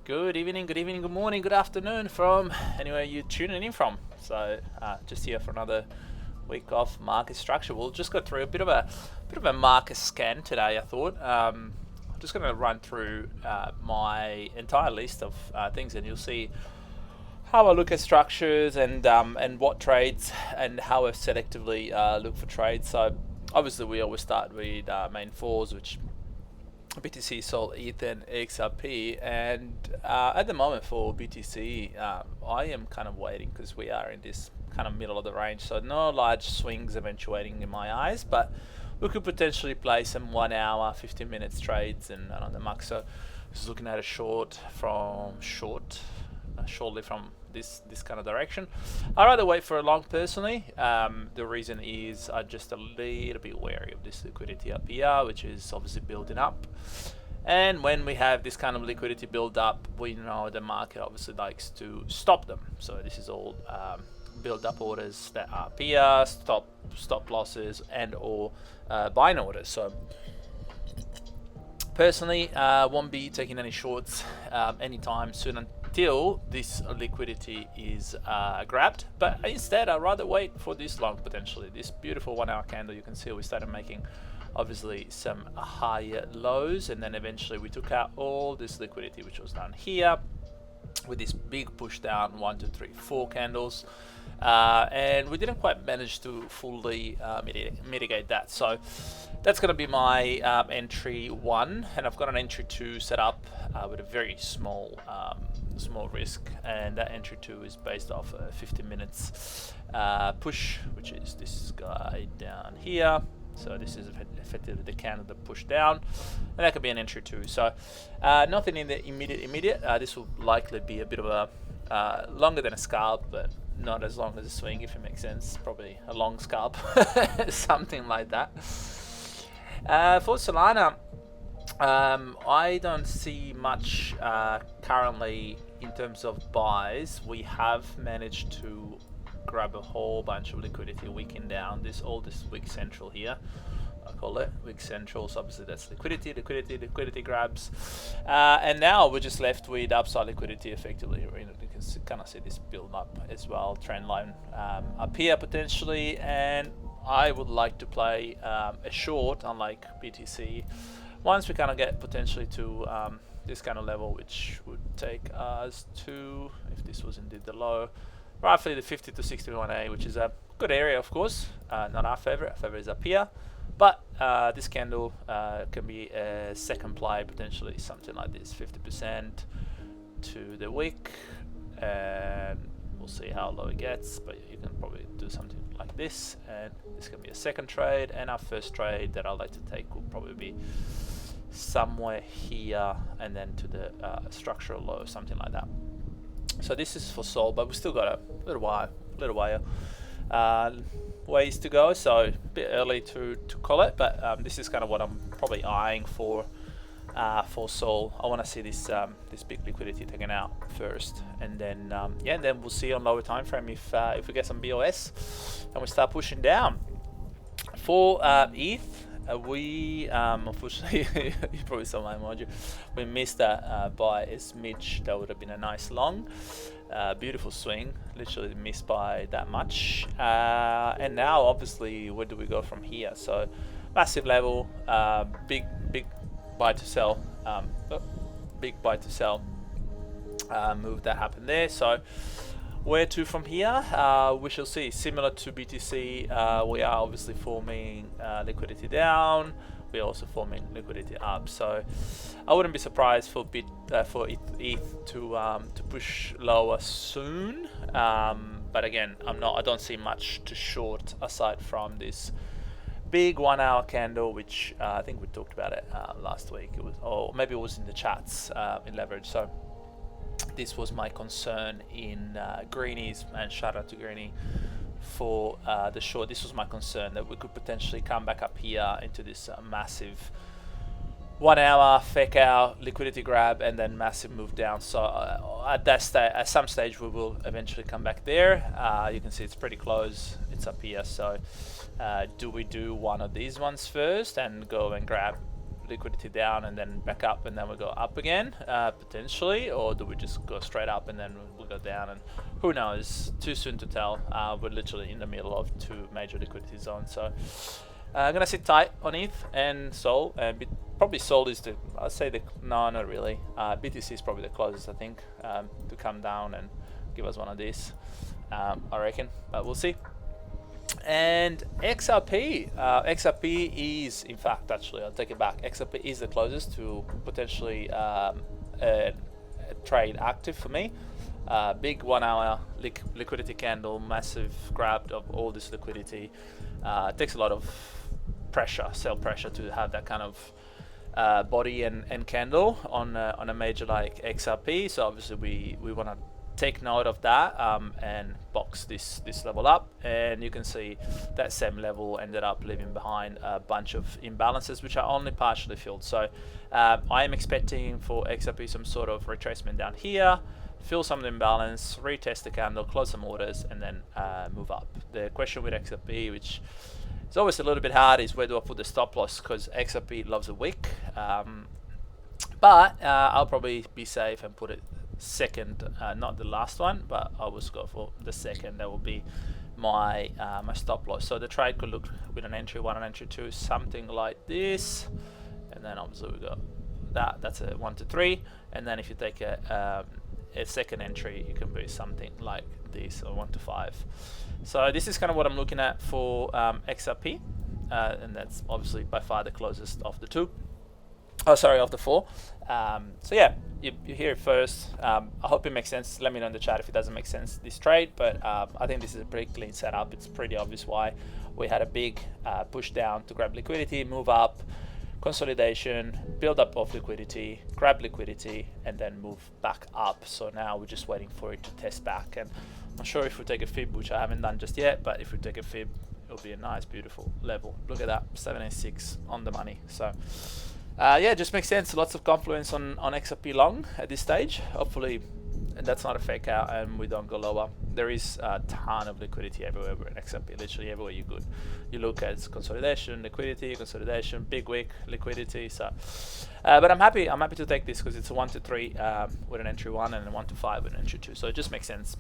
Good evening, good evening, good morning, good afternoon from anywhere you're tuning in from. So, just here for another week of market structure. We'll just go through a bit of a market scan today. I thought I'm just going to run through my entire list of things, and you'll see how I look at structures and what trades and how I selectively look for trades. So, obviously, we always start with main fours, which BTC, Sol, ETH, and XRP. And at the moment for BTC, I am kind of waiting because we are in this kind of middle of the range. So no large swings eventuating in my eyes, but we could potentially play some 1 hour, 15 minutes trades. And on the max, so just looking at a shortly from this kind of direction. I'd rather wait for a long personally. The reason is I'm just a little bit wary of this liquidity up here, which is obviously building up. And when we have this kind of liquidity build up, we know the market obviously likes to stop them. So this is all build up orders that are up here, stop losses, and or buying orders. So personally, won't be taking any shorts anytime soon until this liquidity is grabbed. But instead, I'd rather wait for this long potentially. This beautiful 1 hour candle, you can see we started making obviously some higher lows, and then eventually we took out all this liquidity which was down here with this big push down, 1 2 3 4 candles. And we didn't quite manage to fully mitigate that. So that's going to be my entry 1, and I've got an entry 2 set up with a very small risk, and that entry 2 is based off a 15 minutes push, which is this guy down here. So this is effectively the candle that pushed down, and that could be an entry 2. So nothing in the immediate. This will likely be a bit of a longer than a scalp, but not as long as a swing, if it makes sense. Probably a long scalp, something like that. For Solana, I don't see much currently in terms of buys. We have managed to grab a whole bunch of liquidity weekend down. This week central here, I call it week central. So obviously that's liquidity grabs, and now we're just left with upside liquidity. Effectively, you can kind of see this build up as well, trend line up here potentially, and I would like to play a short, unlike BTC, once we kind of get potentially to this kind of level, which would take us to, if this was indeed the low, roughly the 50 to 61A, which is a good area, of course. Not our favorite. Our favorite is up here. But this candle can be a second play, potentially something like this, 50% to the wick. And we'll see how low it gets, but you can probably do something like this. And this can be a second trade. And our first trade that I'd like to take will probably be somewhere here and then to the structural low, something like that. So this is for Sol, but we still got a little while ways to go, so a bit early to call it, but this is kind of what I'm probably eyeing for Sol. I want to see this this big liquidity taken out first, and then and then we'll see on lower time frame if we get some BOS and we start pushing down. For ETH, we unfortunately, you probably saw my emoji, we missed that by a smidge. That would have been a nice long beautiful swing, literally missed by that much. And now obviously where do we go from here? So massive level, big buy to sell, big buy to sell move that happened there. So where to from here? We shall see. Similar to BTC, we are obviously forming liquidity down. We're also forming liquidity up. So I wouldn't be surprised for ETH to push lower soon. But again, I don't see much to short aside from this big 1 hour candle, which I think we talked about it last week. It was, or maybe it was in the chats in leverage. So this was my concern in Greenies, and shout out to Greenie for the short. This was my concern, that we could potentially come back up here into this massive 1 hour fake out liquidity grab and then massive move down. So at some stage we will eventually come back there. You can see it's pretty close, it's up here. So do we do one of these ones first and go and grab liquidity down and then back up and then we go up again, potentially, or do we just go straight up and then we'll go down? And who knows? Too soon to tell. We're literally in the middle of two major liquidity zones, so I'm gonna sit tight on ETH and Sol, and probably Sol is the, I'd say no, not really. BTC is probably the closest, I think, to come down and give us one of these, I reckon, but we'll see. And XRP is, in fact, actually, I'll take it back. XRP is the closest to potentially a trade active for me. Big 1 hour liquidity candle, massive grab of all this liquidity. It takes a lot of pressure, sell pressure, to have that kind of body and candle on a major like XRP. So obviously we want to take note of that and box this level up, and you can see that same level ended up leaving behind a bunch of imbalances which are only partially filled. So I am expecting for XRP some sort of retracement down here, fill some of the imbalance, retest the candle, close some orders, and then move up. The question with XRP, which is always a little bit hard, is where do I put the stop loss, because XRP loves a wick, but I'll probably be safe and put it second, not the last one, but I will go for the second. That will be my my stop loss. So the trade could look with an entry 1 and entry 2, something like this, and then obviously we got that's a 1 to 3, and then if you take a second entry, it can be something like this, or 1 to 5. So this is kind of what I'm looking at for XRP, and that's obviously by far the closest of the two. Oh, sorry, of the four. So yeah, you hear it first. I hope it makes sense. Let me know in the chat if it doesn't make sense, this trade, but I think this is a pretty clean setup. It's pretty obvious why we had a big push down to grab liquidity, move up, consolidation, build up of liquidity, grab liquidity, and then move back up. So now we're just waiting for it to test back. And I'm sure if we take a fib, which I haven't done just yet, but if we take a fib, it'll be a nice, beautiful level. Look at that, 786 on the money. So yeah, it just makes sense. Lots of confluence on XRP long at this stage. Hopefully that's not a fake out and we don't go lower. There is a ton of liquidity everywhere in XRP, literally everywhere you look at consolidation, liquidity, consolidation, big wick, liquidity. So but I'm happy to take this because it's a 1 to 3 with an entry 1 and a 1 to 5 with an entry 2. So it just makes sense.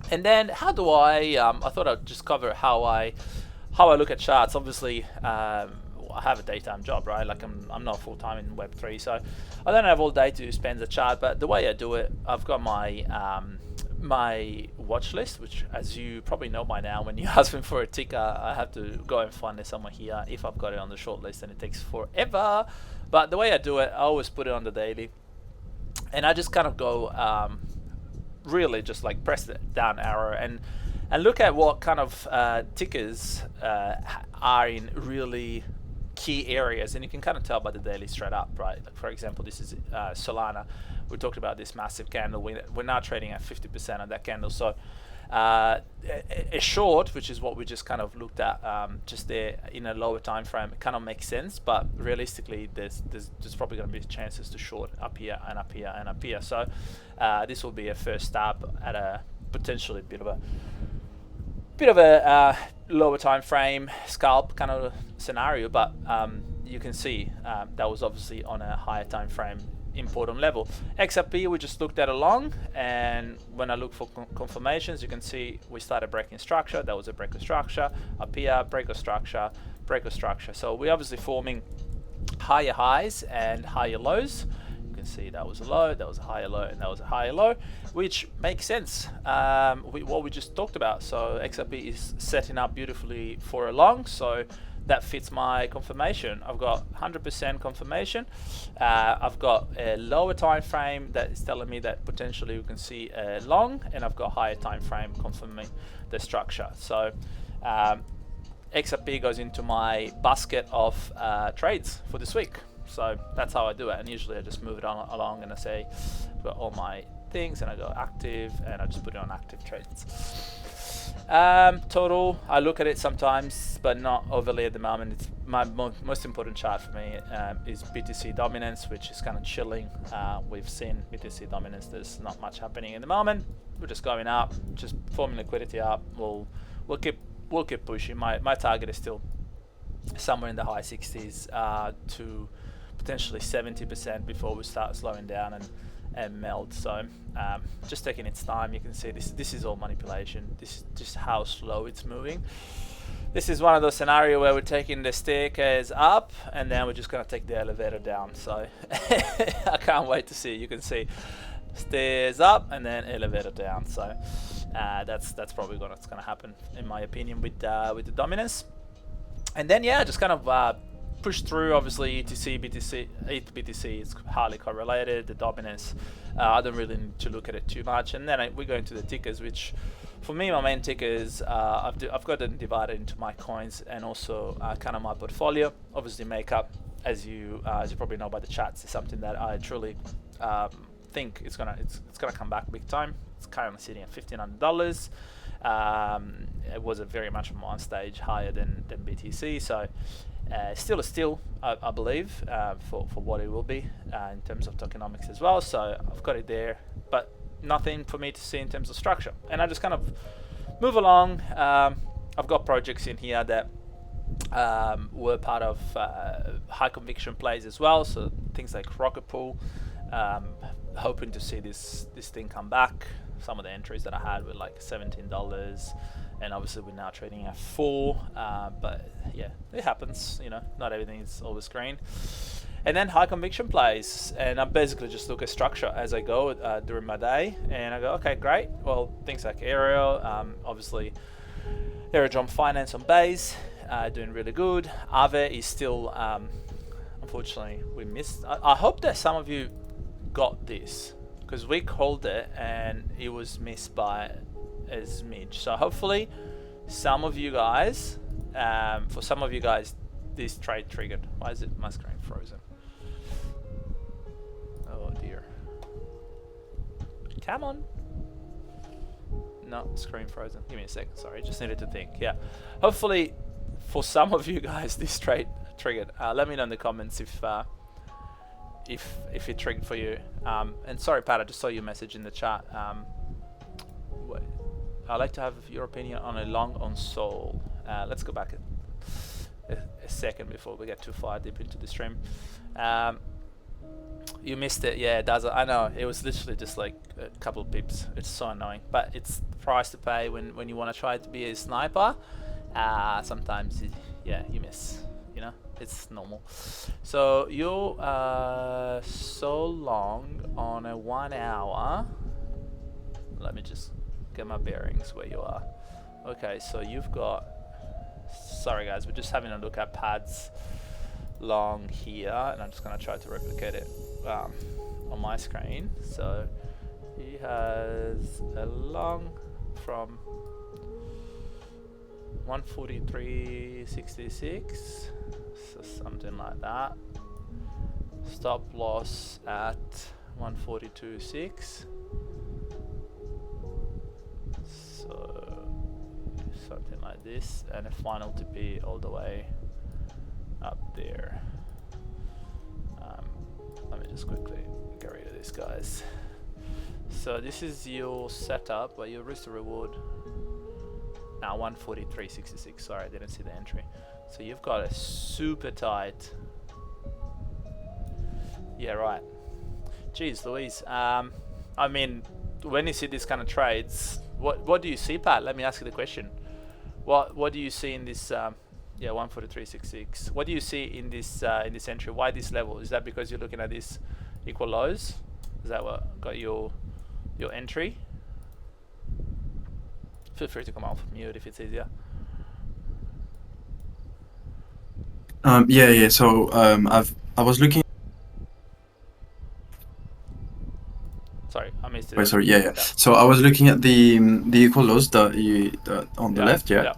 And then how do I thought I'd just cover how I look at charts. Obviously I have a daytime job, right? Like I'm not full time in Web3, so I don't have all day to spend the chart. But the way I do it, I've got my my watch list, which, as you probably know by now, when you ask me for a ticker, I have to go and find it somewhere here if I've got it on the short list, and it takes forever. But the way I do it, I always put it on the daily, and I just kind of go really just like press the down arrow and look at what kind of tickers are in really key areas, and you can kind of tell by the daily straight up, right? Like for example, this is Solana. We talked about this massive candle. We're now trading at 50% of that candle. So a short, which is what we just kind of looked at just there in a lower time frame, it kind of makes sense, but realistically there's probably going to be chances to short up here and up here and up here. So this will be a first stab at a potentially bit of a lower time frame scalp kind of scenario, but you can see that was obviously on a higher time frame important level. XRP, we just looked at along, and when I look for confirmations, you can see we started breaking structure. That was a break of structure. Up here, break of structure, break of structure. So we're obviously forming higher highs and higher lows. You can see that was a low, that was a higher low, and that was a higher low, which makes sense. What we just talked about. So XRP is setting up beautifully for a long, so that fits my confirmation. I've got 100% confirmation. I've got a lower time frame that is telling me that potentially we can see a long, and I've got higher time frame confirming the structure. So XRP goes into my basket of trades for this week. So that's how I do it, and usually I just move it on along, and I say I've got all my things, and I go active, and I just put it on active trades. Total, I look at it sometimes, but not overly at the moment. It's my most important chart for me is BTC dominance, which is kind of chilling. We've seen BTC dominance. There's not much happening in the moment. We're just going up, just forming liquidity up. We'll keep pushing. My target is still somewhere in the high 60s to potentially 70% before we start slowing down and melt. So just taking its time. You can see this is all manipulation. This is just how slow it's moving. This is one of those scenarios where we're taking the staircase up and then we're just going to take the elevator down. So I can't wait to see. You can see stairs up and then elevator down. So that's probably what's going to happen, in my opinion, with the dominance. And then yeah, just kind of push through. Obviously ETC, BTC, ETH, BTC is highly correlated. The dominance, I don't really need to look at it too much. And then we go into the tickers, which for me, my main tickers, I've got them divided into my coins and also kind of my portfolio. Obviously, makeup, as you probably know by the chats, is something that I truly think it's gonna come back big time. It's currently sitting at $1,500. It was a very much on one stage higher than BTC, so still a steal, I believe, for what it will be in terms of tokenomics as well. So I've got it there, but nothing for me to see in terms of structure, and I just kind of move along. I've got projects in here that were part of high conviction plays as well, so things like Rocket Pool, hoping to see this thing come back. Some of the entries that I had were like $17, and obviously we're now trading at $4, but yeah, it happens, you know, not everything is always green. And then high conviction plays, and I basically just look at structure as I go during my day, and I go, okay, great. Well, things like Aerial, obviously Aerodrome Finance on base, doing really good. Aave is still, unfortunately, we missed. I hope that some of you got this, because we called it and it was missed by a smidge. So hopefully some of you guys, for some of you guys, this trade triggered. Why is it my screen frozen? Oh dear. Come on. No, screen frozen. Give me a second, sorry, just needed to think. Yeah, hopefully for some of you guys this trade triggered. Let me know in the comments if it triggered for you. And sorry Pat, I just saw your message in the chat. I'd like to have your opinion on a long on Sol. Let's go back a second before we get too far deep into the stream. You missed it. Yeah, it does. I know, it was literally just like a couple of pips. It's so annoying, but it's the price to pay when you want to try to be a sniper. Sometimes you miss, you know, it's normal. So you're so long on a 1 hour. Let me just get my bearings where you are. Okay, so you've got, sorry guys, we're just having a look at Pad's long here, and I'm just going to try to replicate it on my screen. So he has a long from 143.66, so something like that. Stop loss at 142.6. So something like this, and a final TP all the way up there. Let me just quickly get rid of this, guys. So this is your setup, but your risk to reward now 143.66. Sorry, I didn't see the entry. So you've got a super tight. Yeah, right. Jeez Louise. I mean, when you see these kind of trades, what do you see, Pat? Let me ask you the question. What do you see in this? Yeah, 143.66. What do you see in this entry? Why this level? Is that because you're looking at this equal lows? Is that what got your entry? Feel free to come off mute if it's easier. Yeah. So I was looking. Sorry, I missed it. Oh, sorry. Yeah. So I was looking at the equal lows that on the left. Yeah.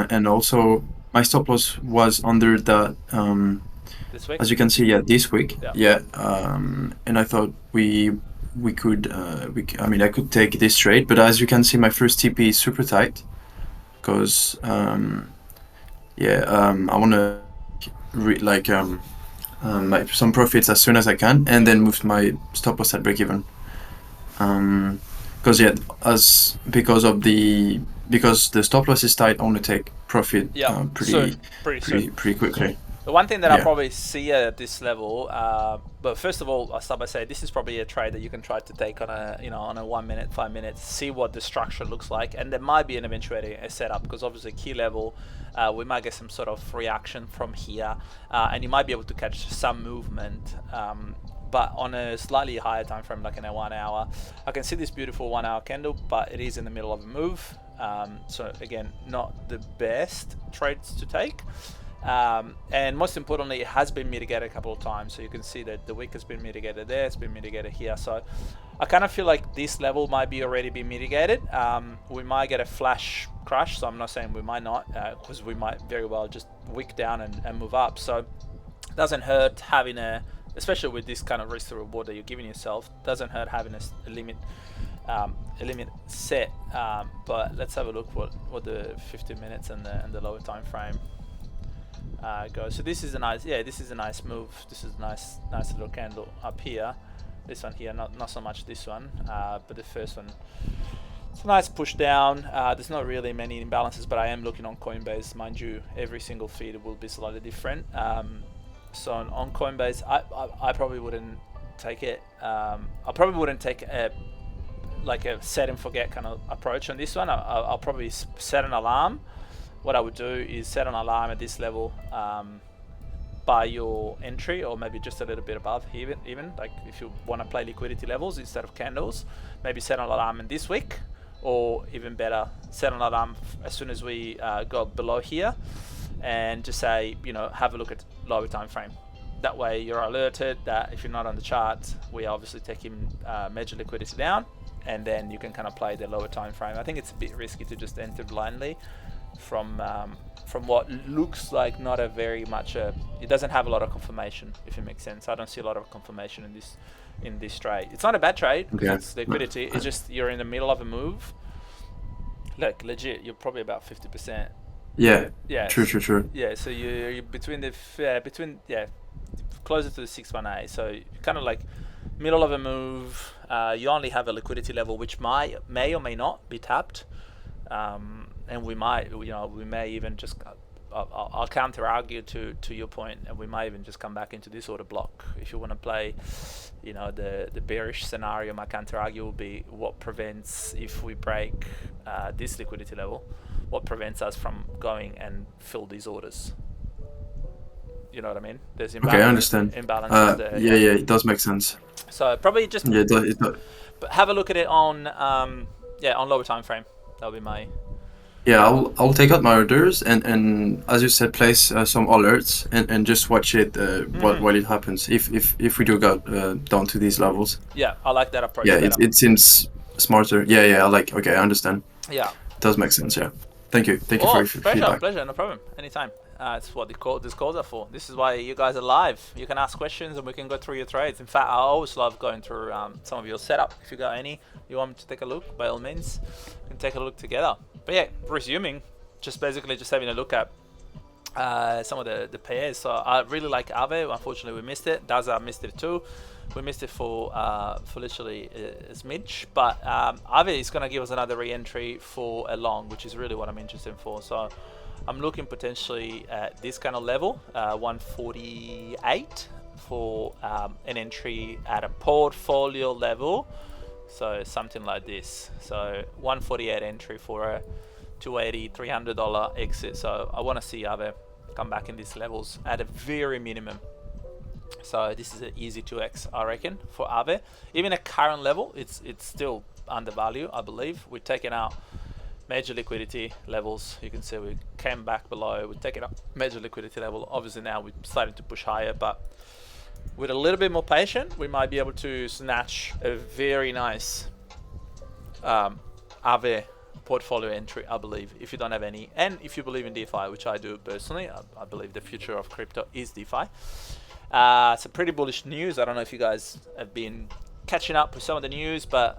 And also my stop loss was under that. This week? As you can see, this week. Yeah. And I thought we could. I mean, I could take this trade, but as you can see, my first TP is super tight because I want to make some profits as soon as I can, and then move my stop loss at break even. Because the stop loss is tight, I want to take profit Yeah, pretty pretty soon. pretty quickly. The one thing that I Yeah. probably see at this level, but first of all, I'll start by saying this is probably a trade that you can try to take on a, on a 1 minute, 5 minutes, see what the structure looks like, and there might be an eventuality a setup, because obviously key level, we might get some sort of reaction from here, and you might be able to catch some movement. But on a slightly higher time frame, like in a 1 hour, I can see this beautiful 1 hour candle, but it is in the middle of a move. So again, not the best trades to take. And most importantly, it has been mitigated a couple of times. So you can see that the wick has been mitigated there, it's been mitigated here. So I kind of feel like this level might be already be mitigated. We might get a flash crash, so I'm not saying we might not, because we might very well just wick down and move up. So it doesn't hurt having especially with this kind of risk to reward that you're giving yourself, doesn't hurt having a limit set. But let's have a look what the 15 minutes and the lower time frame go. So this is a nice, this is a nice move. This is a nice little candle up here. This one here, not so much this one, but the first one, it's a nice push down. There's not really many imbalances, but I am looking on Coinbase. Mind you, every single feed will be slightly different. So on Coinbase, I probably wouldn't take it. I probably wouldn't take a set and forget kind of approach on this one. I'll probably set an alarm. What I would do is set an alarm at this level by your entry, or maybe just a little bit above, even like if you want to play liquidity levels instead of candles, maybe set an alarm in this week, or even better, set an alarm as soon as we go below here, and just say, have a look at lower time frame. That way you're alerted that if you're not on the chart, we are obviously taking major liquidity down, and then you can kind of play the lower time frame. I think it's a bit risky to just enter blindly from what looks like not a very much it doesn't have a lot of confirmation, if it makes sense. I don't see a lot of confirmation in this trade. It's not a bad trade because it's liquidity. It's just you're in the middle of a move. Like legit, you're probably about 50%. Yeah. Yeah. True. Yeah. So you're between closer to the 618. So you're kind of like middle of a move. You only have a liquidity level which may or may not be tapped. And we may even just, I'll counter argue to your point, and we might even just come back into this order block. If you want to play, the bearish scenario, my counter argue will be what prevents, if we break this liquidity level, what prevents us from going and fill these orders. You know what I mean? There's imbalance. Okay, I understand. Imbalances there. Yeah, it does make sense. So probably just it does. But have a look at it on on lower time frame. That'll be my. Yeah, I'll take out my orders and as you said, place some alerts and just watch it while it happens. If we do go down to these levels. Yeah, I like that approach. Yeah, it seems smarter. Yeah, I understand. Yeah. It does make sense. Yeah. Thank you for your feedback. Pleasure, no problem. Anytime. It's what these calls are for. This is why you guys are live. You can ask questions and we can go through your trades. In fact, I always love going through some of your setup. If you got any, you want me to take a look, by all means, we can take a look together. But yeah, resuming, just having a look at some of the pairs. So I really like Aave. Unfortunately, we missed it. Daza missed it too. We missed it for literally a smidge. But Aave is going to give us another re-entry for a long, which is really what I'm interested for. So I'm looking potentially at this kind of level, 148 for an entry at a portfolio level. So something like this. So 148 entry for a $280, $300 exit. So I want to see Aave come back in these levels at a very minimum. So this is an easy 2x, I reckon, for Aave. Even at current level, it's still undervalued, I believe. We've taken out major liquidity levels. You can see we came back below. We've taken up major liquidity level. Obviously now we're starting to push higher, but with a little bit more patience, we might be able to snatch a very nice Aave portfolio entry, I believe, if you don't have any. And if you believe in DeFi, which I do personally, I believe the future of crypto is DeFi. It's a pretty bullish news. I don't know if you guys have been catching up with some of the news, but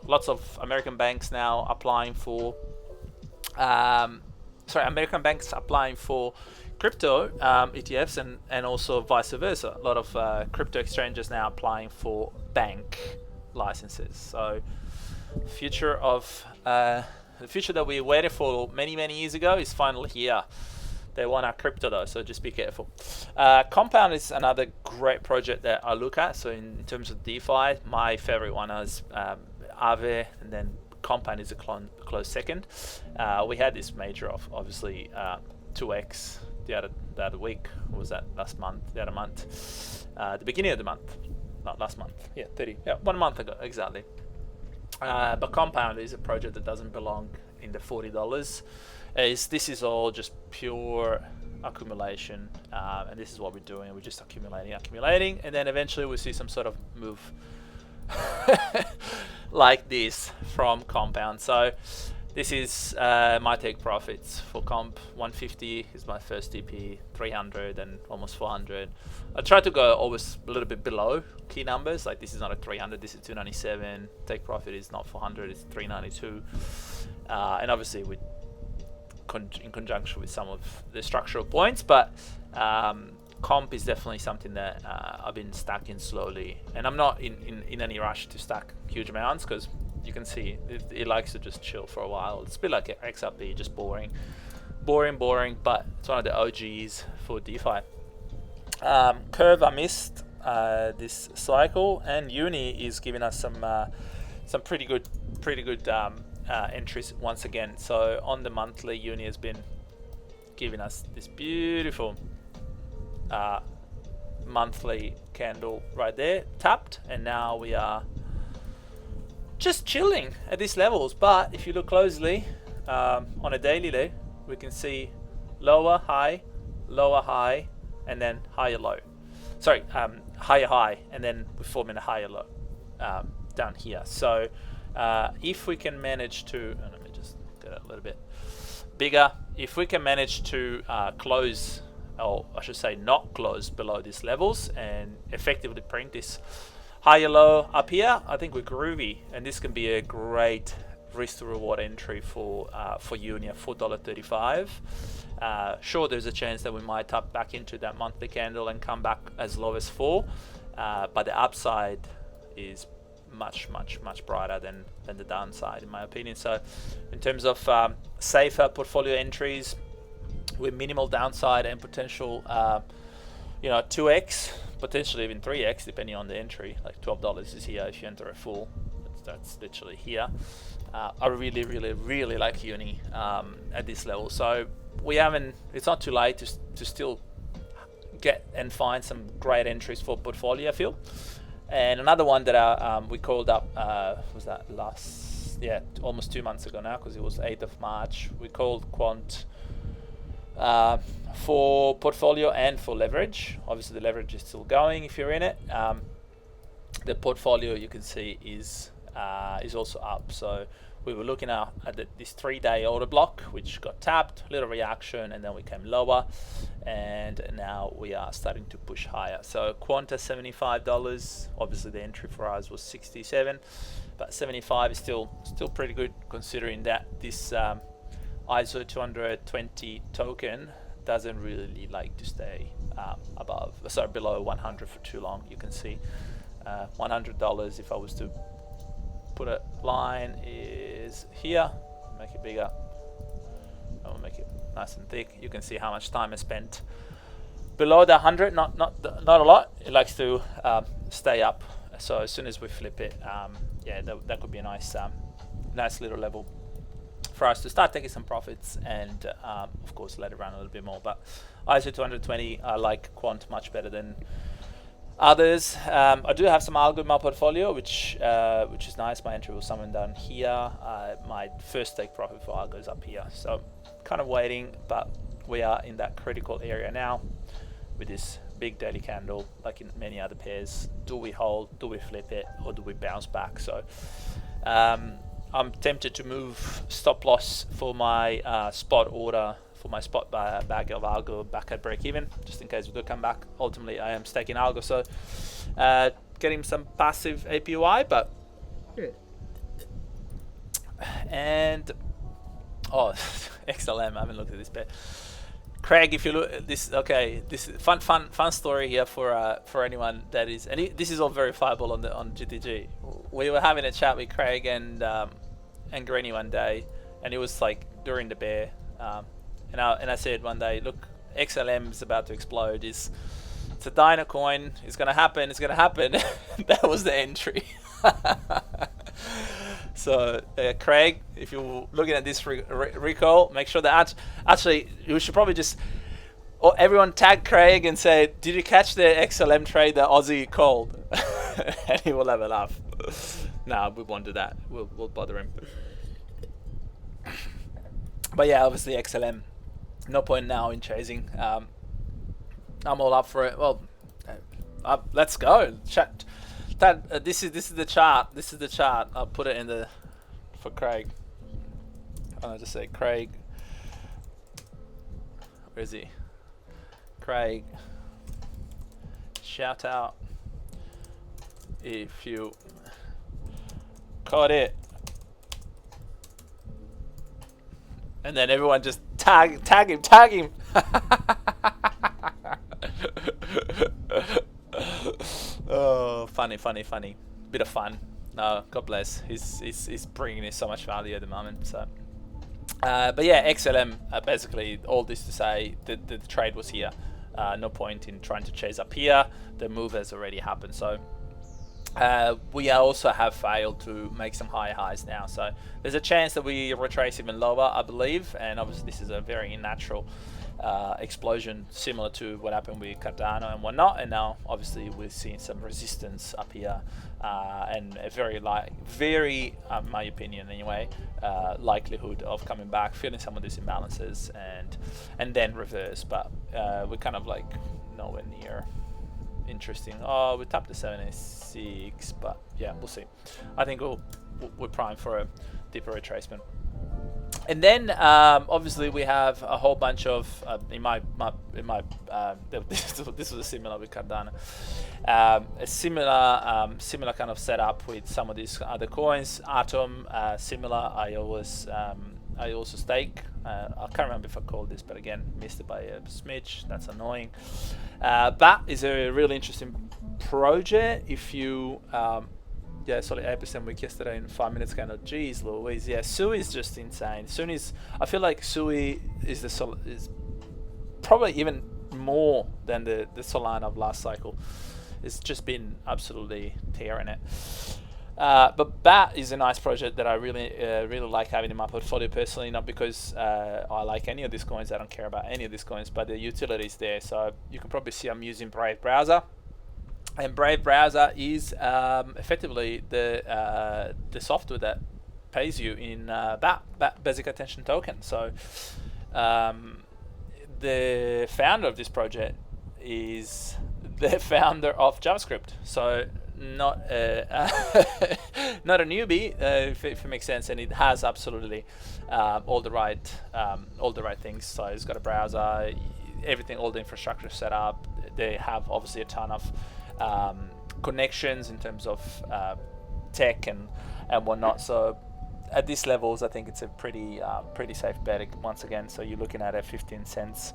lots of American banks now applying for American banks applying for crypto ETFs and also vice versa. A lot of crypto exchanges now applying for bank licenses. So future of The future that we waited for many years ago is finally here. They want our crypto though, so just be careful. Compound is another great project that I look at. So in terms of DeFi, my favorite one is Aave, and then Compound is a close second. We had this major of obviously 2x the other week. What was that? Last month? The other month? The beginning of the month, not last month. Yeah, 30. Yeah, 1 month ago exactly. But Compound is a project that doesn't belong in the $40. This is all just pure accumulation, and this is what we're doing. We're just accumulating, and then eventually we'll see some sort of move like this from Compound. So this is my take profits for Comp. 150 is my first TP, 300 and almost 400. I try to go always a little bit below key numbers, like this is not a 300, this is 297. Take profit is not 400, it's 392. And obviously with in conjunction with some of the structural points, but Comp is definitely something that I've been stacking slowly, and I'm not in any rush to stack huge amounts, because you can see it likes to just chill for a while. It's a bit like XRP, just boring, but it's one of the OGs for DeFi. Curve I missed this cycle, and Uni is giving us some pretty good entries once again. So on the monthly, Uni has been giving us this beautiful monthly candle right there, tapped, and now we are just chilling at these levels. But if you look closely on a daily, we can see lower high, and then higher low. Sorry, higher high, and then we're forming a higher low down here. So if we can manage to, let me just get it a little bit bigger, if we can manage to close, or I should say not close below these levels, and effectively print this higher low up here, I think we're groovy, and this can be a great risk to reward entry for Uni at $4.35. Sure, there's a chance that we might tap back into that monthly candle and come back as low as 4, but the upside is much brighter than the downside, in my opinion. So in terms of safer portfolio entries with minimal downside and potential 2x, potentially even 3x depending on the entry, like $12 is here if you enter a full, that's literally here. I really like Uni at this level, so it's not too late to still get and find some great entries for portfolio, I feel. And another one that we called up, was that almost 2 months ago now, because it was 8th of March. We called Quant for portfolio and for leverage. Obviously the leverage is still going if you're in it. The portfolio, you can see, is also up. So we were looking at this 3-day order block, which got tapped, little reaction, and then we came lower, and now we are starting to push higher. So Quanta $75, obviously the entry for us was 67, but 75 is still pretty good, considering that this ISO 220 token doesn't really like to stay below 100 for too long. You can see $100, if I was to put a line, is here. Make it bigger. I'll make it nice and thick. You can see how much time I spent below the 100. Not a lot. It likes to stay up. So as soon as we flip it, that could be a nice little level for us to start taking some profits, and of course let it run a little bit more. But ISO 220, I like Quant much better than others. I do have some algo in my portfolio, which is nice. My entry was somewhere down here. My first take profit for algo is up here. So kind of waiting, but we are in that critical area now with this big daily candle, like in many other pairs. Do we hold? Do we flip it? Or do we bounce back? So I'm tempted to move stop loss for my spot order, for my spot bag of algo back at break even, just in case we do come back. Ultimately, I am staking algo, so getting some passive APY, but good. And XLM, I haven't looked at this pair. Craig, if you look at this, okay, this is fun story here for anyone that is, and this is all verifiable on GTG. We were having a chat with Craig and Greeny one day, and it was like during the bear. And I said one day, look, XLM is about to explode. It's a Dino coin. It's gonna happen. It's gonna happen. That was the entry. So Craig, if you're looking at this recall, make sure that actually you should probably just everyone tag Craig and say, did you catch the XLM trade that Aussie called? And he will have a laugh. Nah, we won't do that. We'll bother him. But yeah, obviously XLM. No point now in chasing. I'm all up for it. Well, let's go. Chat. This is the chart. This is the chart. I'll put it in the for Craig. I'll just say Craig. Where is he? Craig. Shout out if you caught it. And then everyone just tag him. Oh, funny. Bit of fun. No, God bless. He's bringing us so much value at the moment. So, but yeah, XLM. Basically, all this to say that the trade was here. No point in trying to chase up here. The move has already happened. So. We also have failed to make some higher highs now, so there's a chance that we retrace even lower, I believe, and obviously this is a very natural explosion similar to what happened with Cardano and whatnot, and now obviously we're seeing some resistance up here and a very in my opinion anyway, likelihood of coming back, filling some of these imbalances and then reverse, but we're kind of like nowhere near interesting. Oh, we tapped the 76, but yeah, we'll see. I think we're primed for a deeper retracement. And then obviously we have a whole bunch of this was a similar with Cardano, a similar kind of setup with some of these other coins. Atom, similar. I also stake. I can't remember if I called this, but again, missed it by a smidge. That's annoying. BAT is a really interesting project. If you, sorry, 8% week yesterday in 5 minutes. Kind of, geez, Louise. Yeah, Sui is just insane. I feel like Sui is is probably even more than the Solana of last cycle. It's just been absolutely tearing it. But BAT is a nice project that I really like having in my portfolio personally, not because I like any of these coins, I don't care about any of these coins, but the utility is there. So you can probably see I'm using Brave Browser, and Brave Browser is effectively the software that pays you in BAT, Basic Attention Token. So the founder of this project is the founder of JavaScript. So not not a newbie, if it makes sense, and it has absolutely all the right things. So it's got a browser, everything, all the infrastructure set up. They have obviously a ton of connections in terms of tech and whatnot. So at these levels, I think it's a pretty safe bet once again. So you're looking at a 15 cents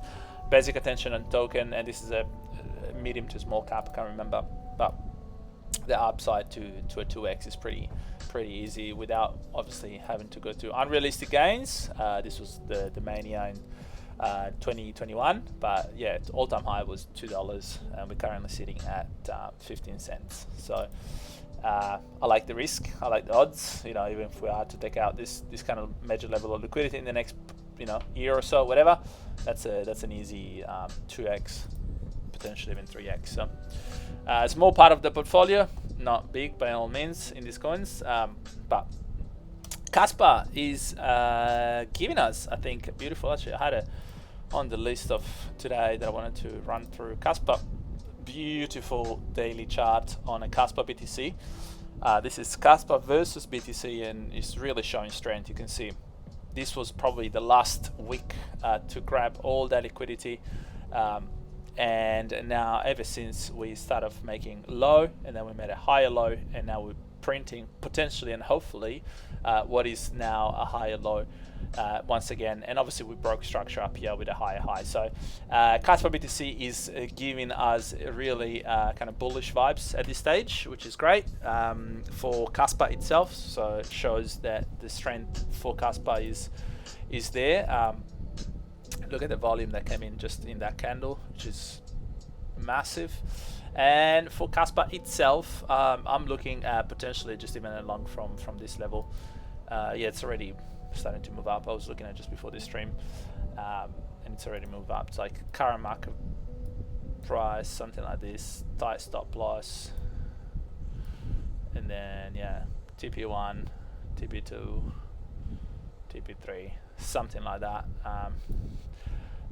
basic attention and token, and this is a medium to small cap. I can't remember, but the upside to a 2x is pretty easy without obviously having to go to unrealistic gains. This was the mania in 2021, but yeah, all-time high was $2, and we're currently sitting at 15 cents. So I like the risk, I like the odds. You know, even if we are to take out this kind of major level of liquidity in the next year or so, whatever, that's an easy 2x, potentially even 3x. So a small part of the portfolio, not big by all means in these coins, but Casper is giving us, I think, a beautiful. Actually, I had it on the list of today that I wanted to run through. Casper, beautiful daily chart on a Casper BTC. This is Casper versus BTC, and it's really showing strength. You can see this was probably the last week to grab all that liquidity. And now ever since we started making low, and then we made a higher low, and now we're printing potentially and hopefully what is now a higher low once again, and obviously we broke structure up here with a higher high. So Kaspa BTC is giving us really kind of bullish vibes at this stage, which is great for Kaspa itself. So it shows that the strength for Kaspa is there. Look at the volume that came in just in that candle, which is massive. And for Kaspa itself, I'm looking at potentially just even a long from this level. Yeah, it's already starting to move up. I was looking at just before this stream, and it's already moved up. It's like current market price, something like this, tight stop loss, and then yeah, TP1, TP2, TP3, something like that.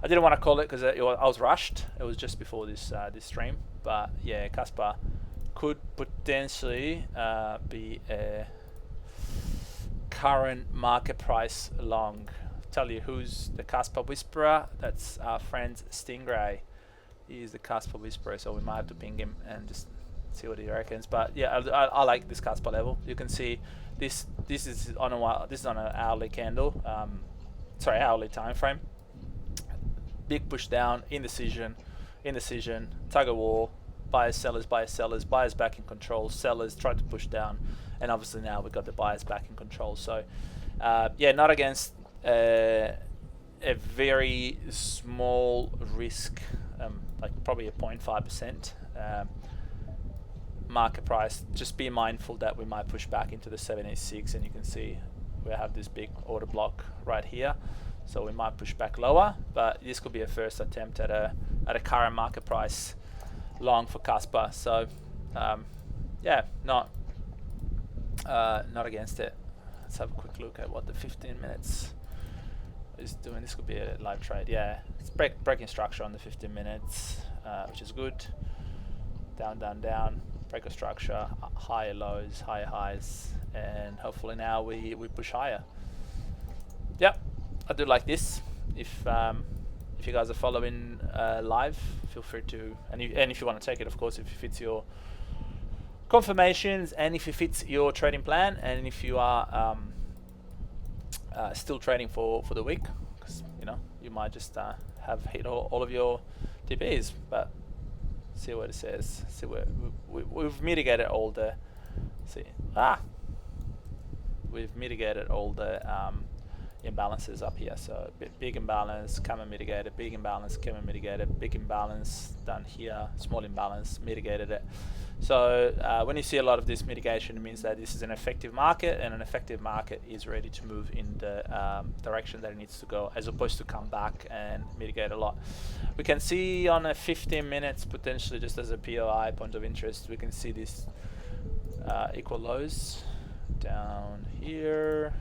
I didn't want to call it because I was rushed. It was just before this this stream, but yeah, Kaspa could potentially be a current market price long. Tell you who's the Kaspa Whisperer. That's our friend Stingray. He is the Kaspa Whisperer, so we might have to ping him and just see what he reckons. But yeah, I like this Kaspa level. You can see this is on an hourly candle, sorry, hourly time frame. Big push down, indecision, tug of war, buyers, sellers, buyers back in control, sellers try to push down, and obviously now we've got the buyers back in control. So yeah, not against a very small risk, like probably a 0.5% market price. Just be mindful that we might push back into the 786, and you can see we have this big order block right here. So we might push back lower, but this could be a first attempt at a current market price long for Kaspa. So yeah, not against it. Let's have a quick look at what the 15 minutes is doing. This could be a live trade. Yeah, it's breaking structure on the 15 minutes, which is good. Down, down, down. Break a structure, higher lows, higher highs, and hopefully now we push higher. Yep. I do like this. If you guys are following live, feel free to, and if you want to take it, of course, if it fits your confirmations and if it fits your trading plan, and if you are still trading for the week, because you know you might just have hit all of your TPs. But see what it says. See where we've mitigated all the we've mitigated all the imbalances up here. So big imbalance, come and mitigate it, big imbalance, come and mitigate it, big imbalance done here, small imbalance, mitigated it. So when you see a lot of this mitigation, it means that this is an effective market, and an effective market is ready to move in the direction that it needs to go, as opposed to come back and mitigate a lot. We can see on a 15 minutes, potentially just as a POI, point of interest, we can see this equal lows down here.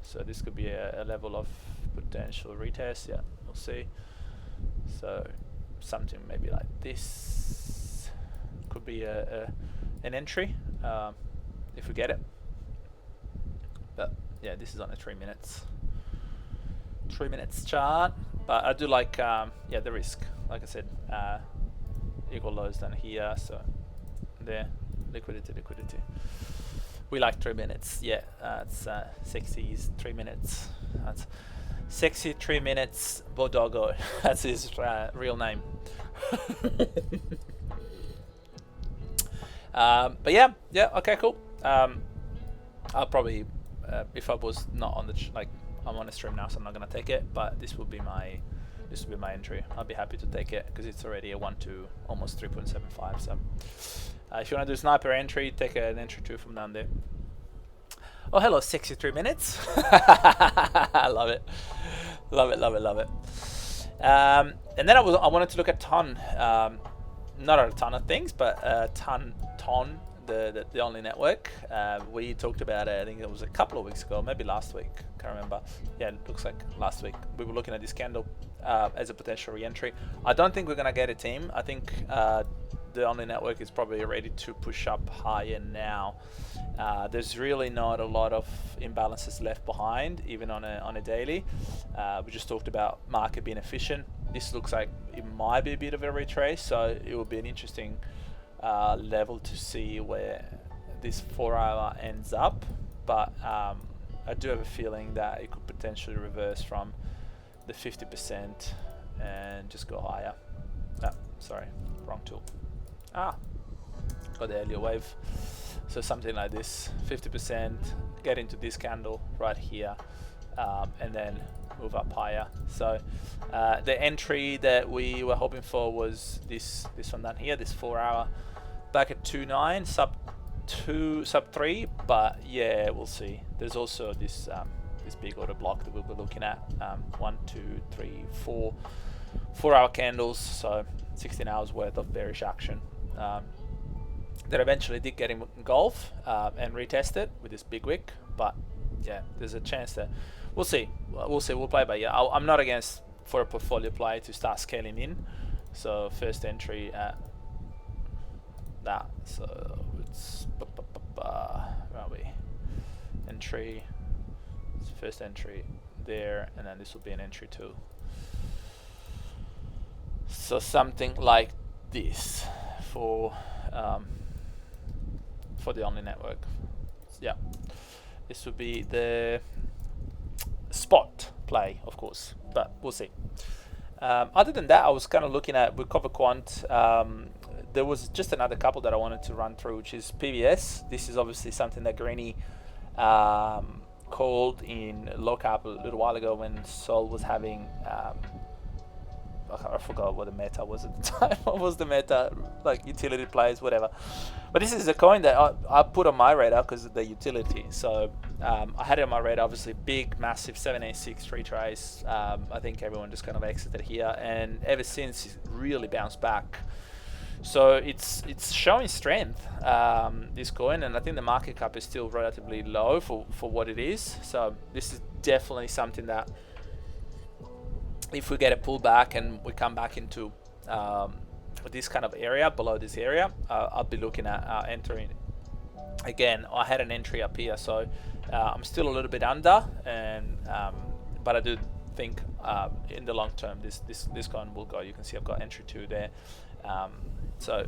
So this could be a level of potential retest. Yeah, we'll see. So something maybe like this could be an entry if we get it. But yeah, this is on a 3 minutes chart. But I do like yeah, the risk. Like I said, equal lows down here. So there, liquidity. We like 3 minutes. Yeah, it's sexy's 3 minutes. That's sexy 3 minutes Bodogo. That's his real name. But yeah, okay, cool. I'll probably, if I was not on the I'm on a stream now, so I'm not gonna take it. But this will be my entry. I'll be happy to take it because it's already a 1-2, almost 3.75. So. If you want to do sniper entry, take an entry 2 from down there. Oh, hello, 63 minutes. I love it. And then I wanted to look at Ton. Not a ton of things, but Ton, the only network. We talked about it, I think it was a couple of weeks ago, maybe last week. Can't remember. Yeah, it looks like last week. We were looking at this candle as a potential re-entry. I don't think we're going to get a team. I think the only network is probably ready to push up higher now. There's really not a lot of imbalances left behind, even on a daily. We just talked about market being efficient. This looks like it might be a bit of a retrace, so it will be an interesting level to see where this 4 hour ends up, but I do have a feeling that it could potentially reverse from the 50% and just go higher. Sorry, wrong tool. Got the Helio Wave. So something like this, 50%, get into this candle right here, and then move up higher. So the entry that we were hoping for was this one down here, this 4 hour, back at 2.9, sub 3, but yeah, we'll see. There's also this this big order block that we'll be looking at, 1, 2, 3, 4 4-hour candles, so 16 hours worth of bearish action. That eventually did get engulfed and retested with this big wick, but yeah, there's a chance that we'll see. We'll play by ear. I'm not against for a portfolio play to start scaling in. So first entry at that. So it's where are we? Entry. It's first entry there, and then this will be an entry too. So something like this for the Only Network. Yeah, this would be the spot play, of course, but we'll see. Other than that, I was kind of looking at with Cover Quant. There was just another couple that I wanted to run through, which is PVS. This is obviously something that Greeny called in low cap a little while ago when Sol was having I forgot what the meta was at the time. What was the meta? Like utility plays, whatever. But this is a coin that I put on my radar because of the utility. So I had it on my radar. Obviously, big, massive 786 retrace. I think everyone just kind of exited here, and ever since it's really bounced back. So it's showing strength, this coin, and I think the market cap is still relatively low for what it is. So this is definitely something that, if we get a pullback and we come back into this kind of area, below this area, I'll be looking at entering. Again, I had an entry up here, so I'm still a little bit under, and but I do think in the long term this coin will go. You can see I've got entry 2 there. So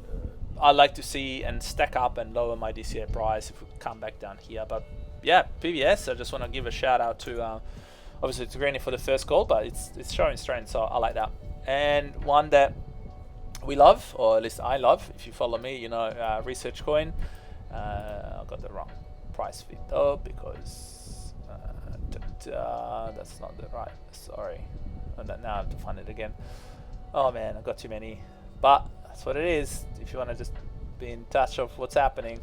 I like to see and stack up and lower my DCA price if we come back down here. But yeah, PVS, I just want to give a shout out to obviously it's Greeny for the first call, but it's showing strength, so I like that. And one that we love, or at least I love, if you follow me, you know, Research Coin. I got the wrong price fit though, because that's not the right, sorry. And now I have to find it again. Oh man, I've got too many. But that's what it is. If you want to just be in touch of what's happening.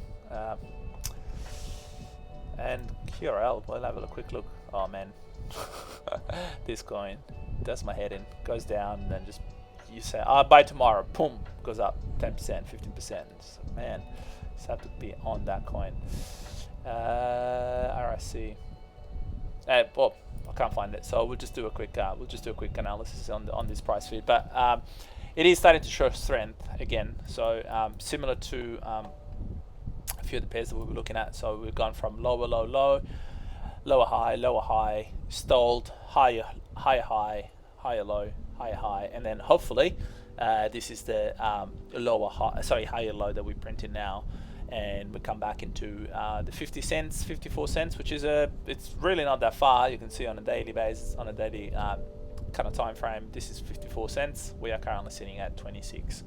And QRL, we'll have a quick look. Oh man. This coin does my head in, goes down, and then just you say I'll buy tomorrow, boom, goes up 10%, 15%. So, man, just have to be on that coin. RSC. Well, I can't find it, so we'll just do a quick analysis on this price feed. But it is starting to show strength again. So similar to a few of the pairs that we were looking at. So we've gone from lower, low, low, lower, high, stalled, higher, high, higher, low, higher, high, and then hopefully this is the higher low that we're printing now, and we come back into the 50 cents, 54 cents, which is it's really not that far. You can see on a daily basis, on a daily kind of time frame, this is 54 cents. We are currently sitting at 26.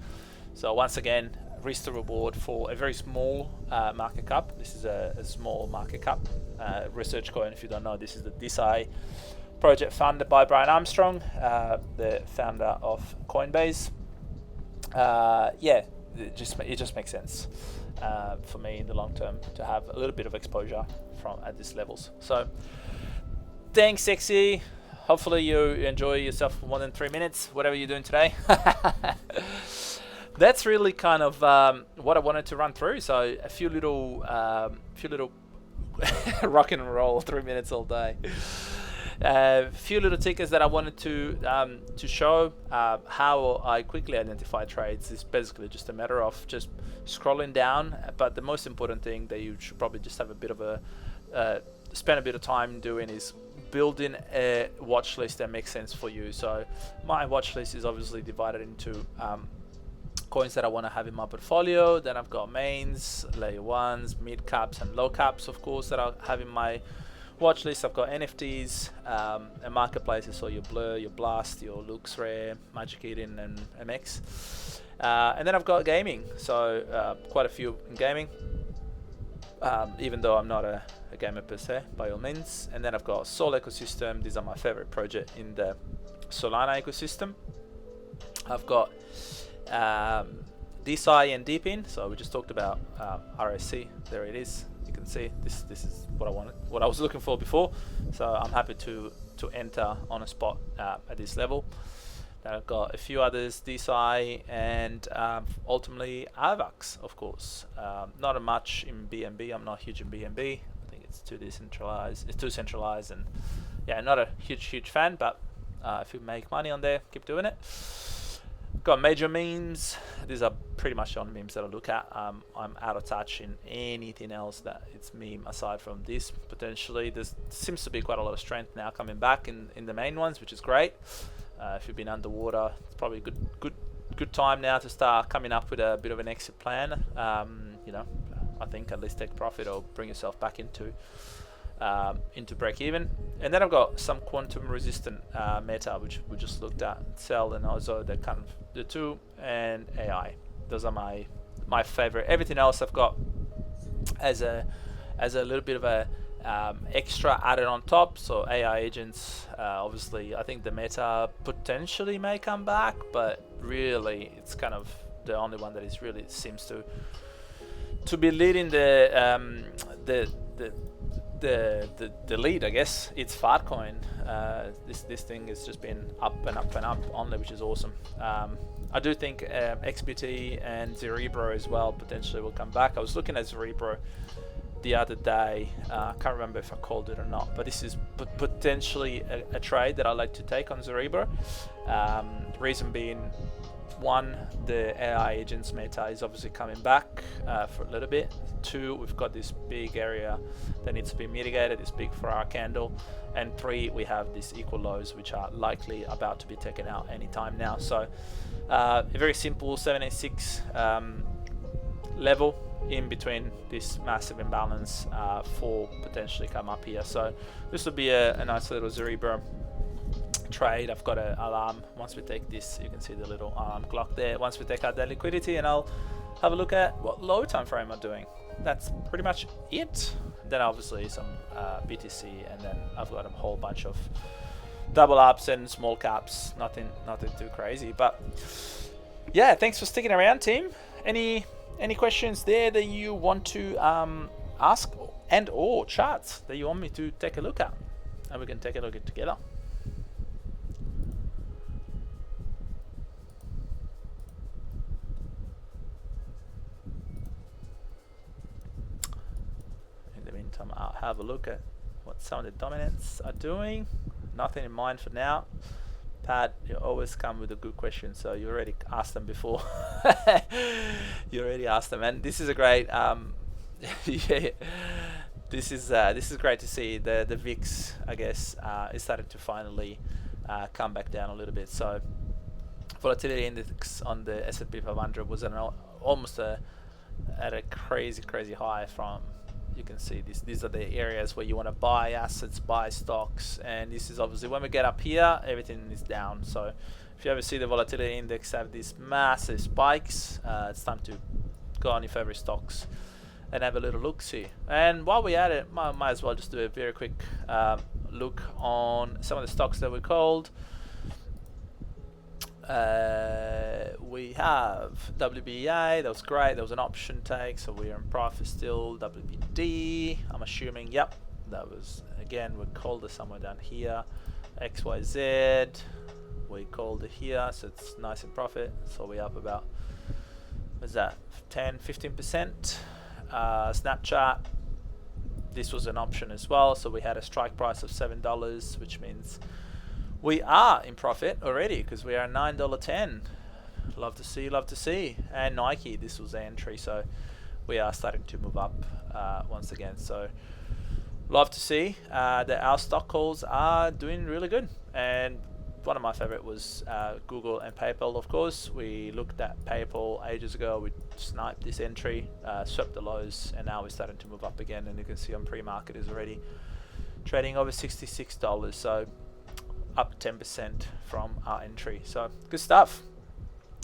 So once again, risk to reward for a very small market cap. This is a small market cap Research Coin. If you don't know, this is the DeSci project funded by Brian Armstrong, the founder of Coinbase. Yeah, it just makes sense for me in the long term to have a little bit of exposure at these levels. So thanks, Sexy. Hopefully you enjoy yourself for more than 3 minutes, whatever you're doing today. That's really kind of what I wanted to run through. So a few little rock and roll 3 minutes all day. A few little tickets that I wanted to show how I quickly identify trades. Is basically just a matter of just scrolling down. But the most important thing that you should probably just have a bit of spend a bit of time doing is building a watch list that makes sense for you. So my watch list is obviously divided into coins that I want to have in my portfolio. Then I've got mains, layer ones, mid caps, and low caps, of course, that I have in my watch list. I've got NFTs and marketplaces, so your Blur, your Blast, your Lux Rare, Magic Eden, and MX. And then I've got gaming, so quite a few in gaming, even though I'm not a gamer per se, by all means. And then I've got Sol ecosystem. These are my favorite project in the Solana ecosystem. I've got DeSci and Deepin. So we just talked about RSC. There it is. You can see this is what I wanted, what I was looking for before. So I'm happy to enter on a spot at this level. Then I've got a few others, DeSci and ultimately Avax, of course. Not a much in BNB. I'm not huge in BNB. I think it's too decentralized. It's too centralized, and yeah, not a huge fan. But if you make money on there, keep doing it. Got major memes. These are pretty much the only memes that I look at. I'm out of touch in anything else that it's meme aside from this. Potentially, there seems to be quite a lot of strength now coming back in the main ones, which is great. If you've been underwater, it's probably a good time now to start coming up with a bit of an exit plan. You know, I think at least take profit or bring yourself back into break even. And then I've got some quantum resistant meta, which we just looked at, Cell and Ozo, that kind of the two, and AI. Those are my favorite. Everything else I've got as a little bit of a extra added on top. So AI agents, obviously I think the meta potentially may come back, but really it's kind of the only one that is really seems to be leading the lead, I guess. It's Fartcoin. This thing has just been up and up and up only, which is awesome. I do think XBT and Cerebro as well potentially will come back. I was looking at Cerebro the other day. I can't remember if I called it or not, but this is potentially a trade that I like to take on Cerebro. Reason being, one, the AI agents meta is obviously coming back for a little bit. Two, we've got this big area that needs to be mitigated, this big 4-hour candle. And three, we have these equal lows, which are likely about to be taken out anytime now. So a very simple 786 level in between this massive imbalance for potentially come up here. So this will be a nice little Cerebro trade. I've got an alarm. Once we take this, you can see the little alarm clock there. Once we take out that liquidity, and I'll have a look at what low time frame I'm doing. That's pretty much it. Then obviously some BTC, and then I've got a whole bunch of double ups and small caps. Nothing too crazy, but yeah, thanks for sticking around, team. Any questions there that you want to ask, and or charts that you want me to take a look at, and we can take a look at together. In the meantime, I'll have a look at what some of the dominants are doing. Nothing in mind for now. Pat, you always come with a good question, so you already asked them before. You already asked them, and this is a great yeah, this is great to see. The VIX, I guess, is starting to finally come back down a little bit. So volatility index on the S&P 500 was at almost at a crazy high. From, you can see these are the areas where you want to buy assets, buy stocks, and this is obviously when we get up here, everything is down. So if you ever see the volatility index have these massive spikes, it's time to go on your favorite stocks and have a little look see. And while we're at it, might as well just do a very quick look on some of the stocks that we called. We have WBA, that was great, that was an option take, so we're in profit still. WBD, I'm assuming, yep, that was, again, we called it somewhere down here. XYZ, we called it here, so it's nice in profit, so we're up about, what's that, 10-15%. Snapchat, this was an option as well, so we had a strike price of $7, which means we are in profit already because we are $9.10. Love to see. And Nike, this was the entry, so we are starting to move up once again. So love to see that our stock calls are doing really good. And one of my favorite was Google and PayPal. Of course, we looked at PayPal ages ago. We sniped this entry, swept the lows, and now we're starting to move up again. And you can see on pre-market is already trading over $66, so up 10% from our entry. So good stuff.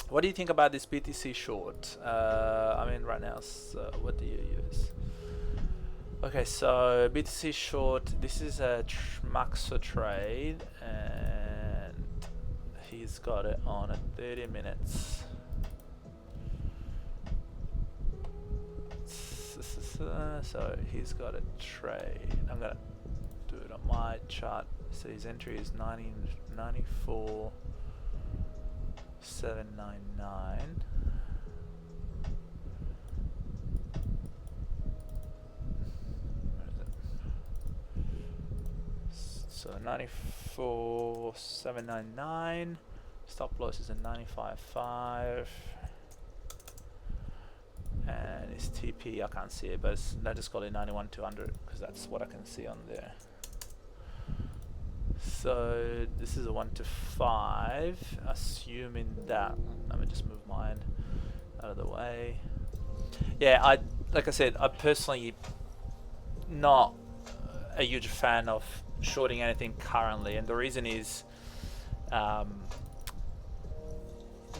What do you think about this BTC short? I mean, right now, so what do you use? Okay, so BTC short. This is a Maxo trade, and he's got it on at 30 minutes. So he's got a trade. I'm gonna do it on my chart. So his entry is 94. 799. Where is it? So 94 799. Stop loss is at 95.5. And his TP I can't see it, but let's just call it 91 200 because that's what I can see on there. So this is a 1 to 5, assuming that, let me just move mine out of the way. Yeah, like I said, I personally not a huge fan of shorting anything currently, and the reason is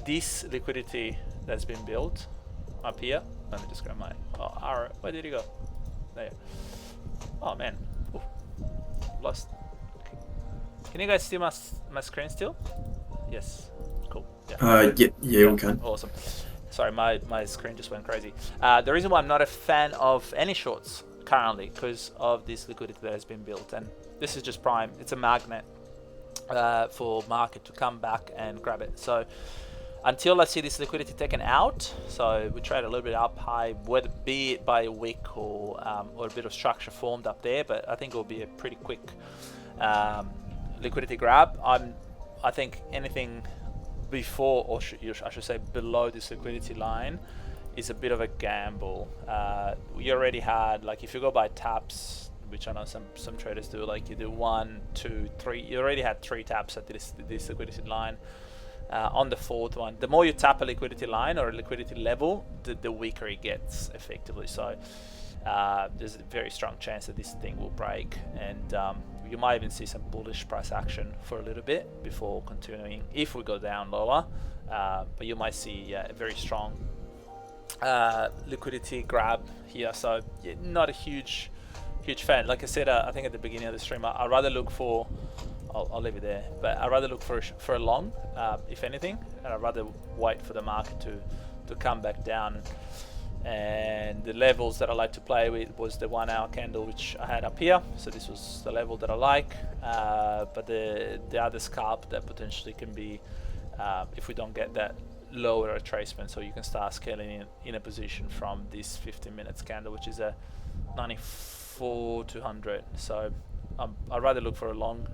this liquidity that's been built up here. Let me just grab my arrow. Where did it go? There. Oh man, ooh, lost. Can you guys see my screen still? Yes. Cool. Yeah. Yeah, we can. Awesome. Sorry, my screen just went crazy. The reason why I'm not a fan of any shorts currently because of this liquidity that has been built, and this is just prime. It's a magnet for market to come back and grab it. So until I see this liquidity taken out, so we trade a little bit up high, whether be it by a wick or a bit of structure formed up there, but I think it will be a pretty quick liquidity grab. I think anything before, or I should say below this liquidity line, is a bit of a gamble. We already had, like, if you go by taps, which I know some traders do, like you do 1, 2, 3. You already had 3 taps at this liquidity line. On the 4th one, the more you tap a liquidity line or a liquidity level, the weaker it gets effectively. So there's a very strong chance that this thing will break, and you might even see some bullish price action for a little bit before continuing if we go down lower, but you might see a very strong liquidity grab here. So yeah, not a huge fan. Like I said, I think at the beginning of the stream, I'd rather look for, I'll leave it there, but I'd rather look for a long, if anything, and I'd rather wait for the market to come back down. And the levels that I like to play with was the 1 hour candle, which I had up here. So this was the level that I like, but the other scalp that potentially can be, if we don't get that lower retracement, so you can start scaling in a position from this 15 minutes candle, which is a 94 200. So I'd rather look for a long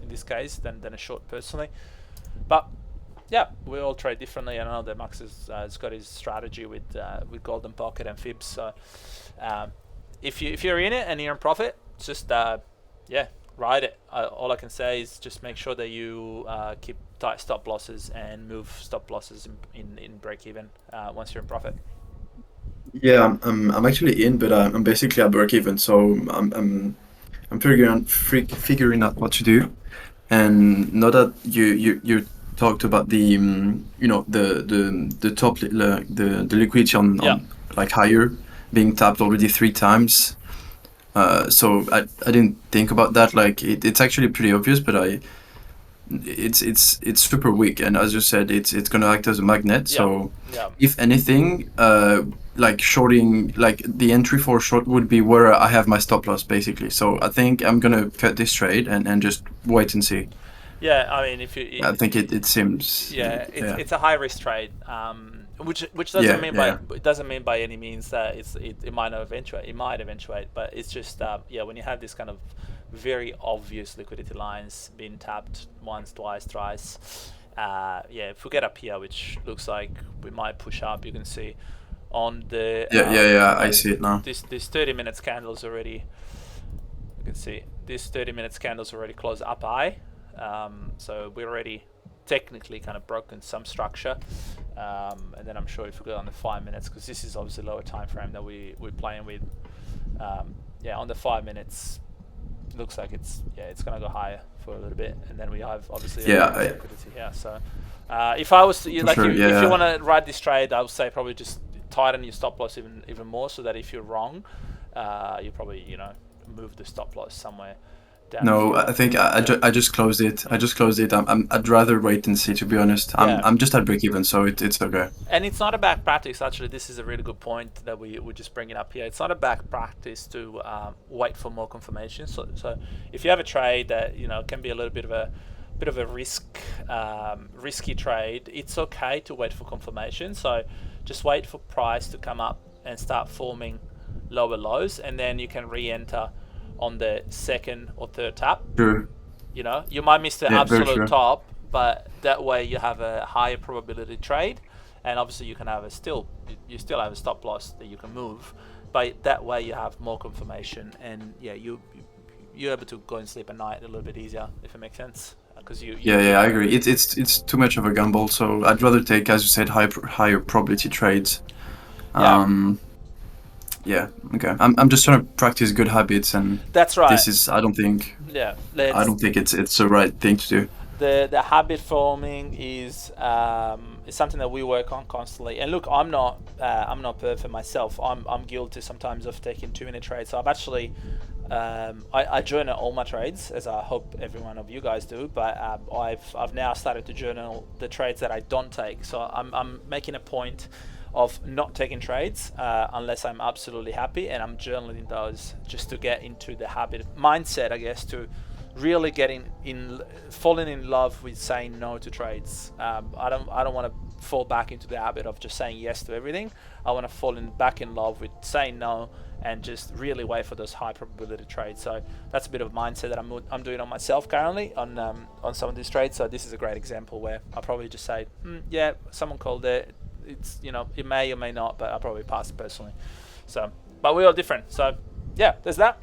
in this case than a short personally. But yeah, we all trade differently. I know that Max has got his strategy with Golden Pocket and Fibs. So if you're in it and you're in profit, just yeah, ride it. All I can say is just make sure that you keep tight stop losses and move stop losses in break even once you're in profit. Yeah, I'm actually in, but I'm basically at break even. So I'm figuring out what to do, and now that you talked about the the top the liquidity on like higher being tapped already 3 times. So I didn't think about that. Like it's actually pretty obvious, but it's super weak, and as you said, it's gonna act as a magnet. So if anything, like shorting, like the entry for short would be where I have my stop loss basically. So I think I'm gonna cut this trade and just wait and see. Yeah, I mean, I think it seems. Yeah, it's a high risk trade, which doesn't mean it doesn't mean by any means that it might not eventuate. It might eventuate, but it's just when you have this kind of very obvious liquidity lines being tapped once, twice, thrice. If we get up here, which looks like we might push up, you can see on the I see it now. This 30 minutes candles already. You can see this 30 minutes candles already closed up high. So we're already technically kind of broken some structure. And then I'm sure if we go on the 5 minutes, because this is obviously lower time frame that we're playing with. Yeah, on the 5 minutes, looks like it's gonna go higher for a little bit, and then we have obviously liquidity here. So if I was to, if you want to ride this trade, I would say probably just tighten your stop loss even more, so that if you're wrong, you probably move the stop loss somewhere down. No, I think I just closed it. I'd rather wait and see, to be honest. I'm just at break even, so it's okay. And it's not a bad practice, actually. This is a really good point that we're just bringing up here. It's not a bad practice to wait for more confirmation. So if you have a trade that can be a little bit of a risky trade, it's okay to wait for confirmation. So just wait for price to come up and start forming lower lows, and then you can re-enter on the second or third tap. True. You might miss the absolute top, but that way you have a higher probability trade, and obviously you can have you still have a stop loss that you can move, but that way you have more confirmation, and you're able to go and sleep at night a little bit easier, if it makes sense. Because I agree. It's too much of a gamble, so I'd rather take, as you said, higher probability trades. Yeah, okay. I'm just trying to practice good habits, and that's right. This is, I don't think it's the right thing to do. The habit forming is something that we work on constantly. And look, I'm not perfect myself. I'm guilty sometimes of taking too many trades. So I've actually I journal all my trades, as I hope every one of you guys do. But I've now started to journal the trades that I don't take. So I'm making a point of not taking trades unless I'm absolutely happy, and I'm journaling those just to get into the habit mindset, I guess, to really falling in love with saying no to trades. I don't want to fall back into the habit of just saying yes to everything. I want to fall back in love with saying no and just really wait for those high probability trades. So that's a bit of mindset that I'm doing on myself currently on some of these trades. So this is a great example where I probably just say, yeah, someone called it. It's it may or may not, but I'll probably pass it personally. So, but we're all different. So yeah, there's that.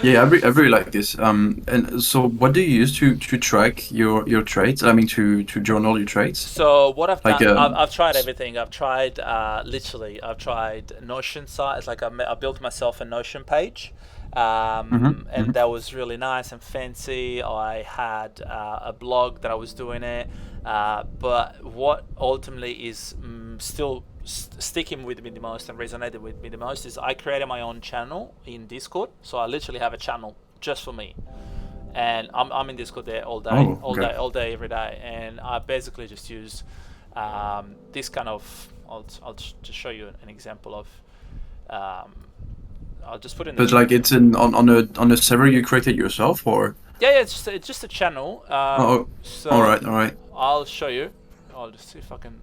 Yeah, I really like this. And so what do you use to track your trades? I mean, to journal your trades? So what I've done, I've tried everything. I've tried I've tried Notion sites. Like I built myself a Notion page. And that was really nice and fancy. I had a blog that I was doing it, but what ultimately is still sticking with me the most and resonated with me the most is I created my own channel in Discord. So I literally have a channel just for me, and I'm in Discord there all day, every day, and I basically just use this kind of. I'll just show you an example of. I'll just put in. But like it's on a server you created yourself, or? Yeah, it's just a channel. So all right. I'll show you. I'll just see if I can.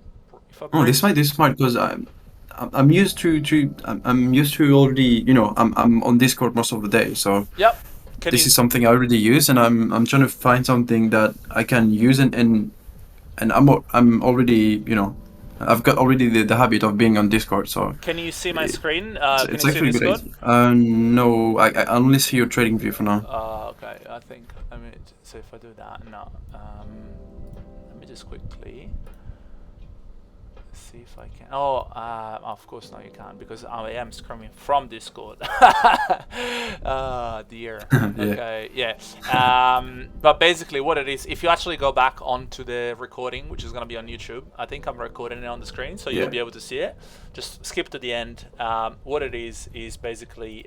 This might because I'm used to already. I'm on Discord most of the day, so. Yep. This is something I already use, and I'm trying to find something that I can use, and I'm already I've got already the habit of being on Discord, so. Can you see my screen? Can you see Discord? No, I only see your trading view for now. Okay, I think. Let me see if I do that. No. Let me just quickly see if I can. Of course, no, you can't, because I am screaming from Discord. Dear. Okay, yeah. But basically, what it is, if you actually go back onto the recording, which is going to be on YouTube, I think I'm recording it on the screen, so you'll be able to see it. Just skip to the end. What it is basically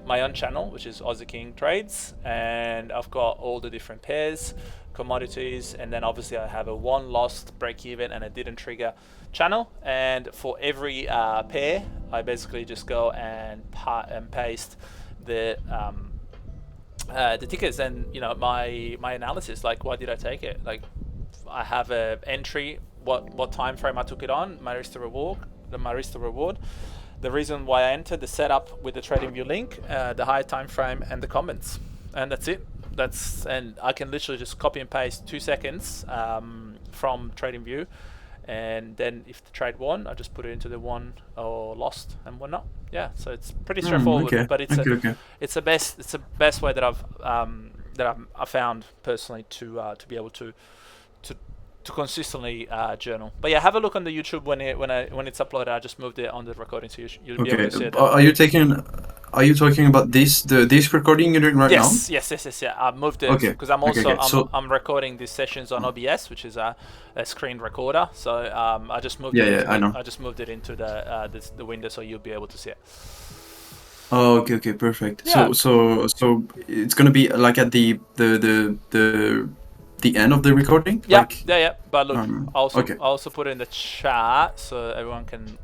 my own channel, which is Aussie King Trades, and I've got all the different pairs, commodities, and then obviously I have a one lost break even and a didn't trigger channel, and for every pair I basically just go and paste the tickets and my analysis, like why did I take it, like I have a entry, what time frame I took it on, my risk to reward, the reason why I entered, the setup with the TradingView link, the high time frame, and the comments, and that's it. And I can literally just copy and paste 2 seconds from TradingView, and then if the trade won, I just put it into the won or lost and whatnot. Yeah, so it's pretty straightforward, but it's the best way that I've I found personally to be able to consistently journal. But yeah, have a look on the YouTube when it's uploaded. I just moved it on the recording, so you'll be able Okay. to see it. Are you talking about this recording you're doing right now? Yes. Yeah, I moved it Okay. because I'm Okay. also Okay. So I'm recording these sessions on OBS, which is a screen recorder. So I just moved yeah, I know. I just moved it into the window, so you'll be able to see it. Oh, okay, perfect. Yeah. So it's gonna be like at the end of the recording. Yeah, Like, yeah. But look, okay. I also put it in the chat so everyone can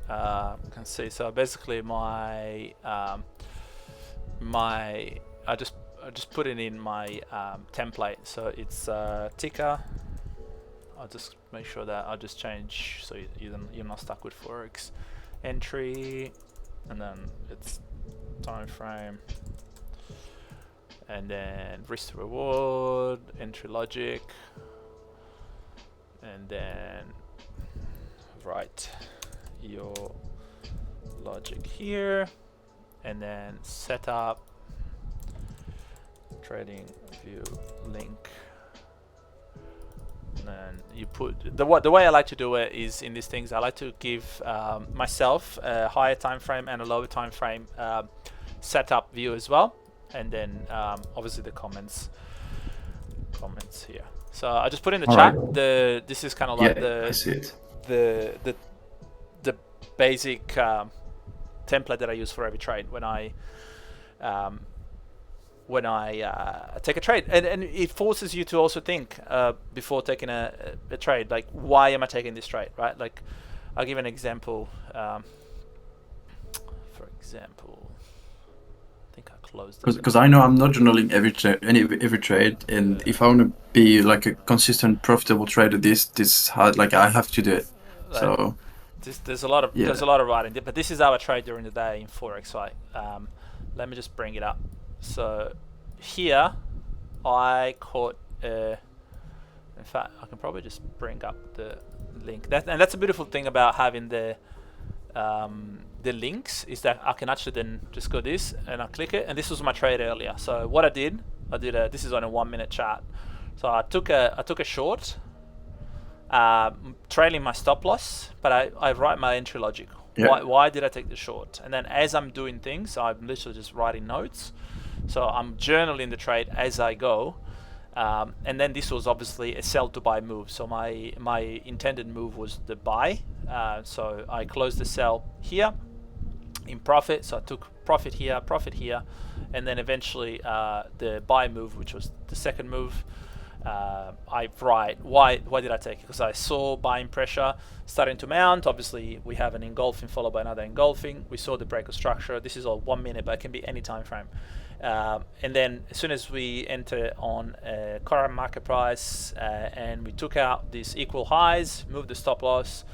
see. So basically, I just put it in my template. So it's ticker. I'll just make sure that I just change so you're not stuck with Forex entry, and then it's time frame, and then risk to reward, entry logic, and then write your logic here, and then setup trading view link. And then you put the way I like to do it is in these things I like to give myself a higher time frame and a lower time frame setup view as well, and then obviously the comments here. So I just put in the chat. Right. This is kind of like I see it. the basic template that I use for every trade when I take a trade, and it forces you to also think before taking a trade, like, why am I taking this trade, right? Like, I'll give an example. For example, I think I closed it. Because I know I'm not journaling every trade, and if I want to be like a consistent, profitable trader, this hard, like I have to do it. So there's a lot of writing, but this is how I trade during the day in Forex. Right? Let me just bring it up. So here I caught in fact I can probably just bring up the link, and that's a beautiful thing about having the links, is that I can actually then just go this and I click it, and this was my trade earlier. So what I did this is on a 1 minute chart. So I took a short, trailing my stop loss, but I write my entry logic. Yeah. Why did I take the short? And then as I'm doing things, I'm literally just writing notes. So I'm journaling the trade as I go. And then this was obviously a sell to buy move. So my intended move was the buy. So I closed the sell here in profit. So I took profit here, and then eventually the buy move, which was the second move. I write why did I take it? Because I saw buying pressure starting to mount. Obviously we have an engulfing followed by another engulfing. We saw the break of structure. This is all 1 minute, but it can be any time frame. And then as soon as we enter on current market price and we took out these equal highs, moved the stop loss,